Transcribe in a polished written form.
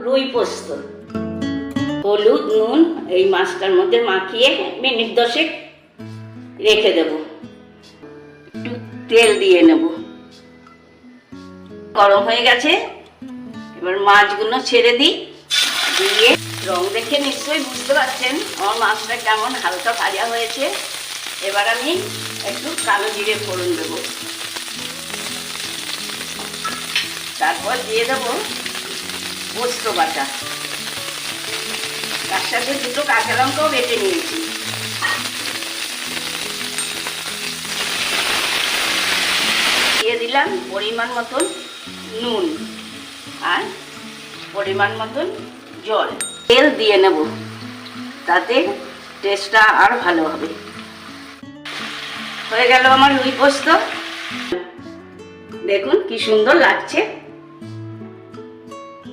রুই পোস্ত। হলুদ নুন এই মাছটার মধ্যে মাখিয়ে মিনিট 10 রেখে দেব। একটু তেল দিয়ে নেব। গরম হয়ে গেছে, এবার মাছগুলো ছেড়ে দিই। দিয়ে রং দেখে নিশ্চয়ই বুঝতে পারছেন আমার মাছটা কেমন হালকা ভাজা হয়েছে। এবার আমি একটু কালো জিরে ফোড়ন দেবো, তারপর দিয়ে দেবো পোস্ত বাটা। তার সাথে 2 কাঁচা লঙ্কাও বেটে নিয়েছি। দিয়ে দিলাম পরিমাণ মতন নুন আর পরিমাণ মতন জল। তেল দিয়ে নেব, তাতে টেস্টটা আর ভালো হবে। হয়ে গেল আমার রুই পোস্ত। দেখুন কি সুন্দর লাগছে।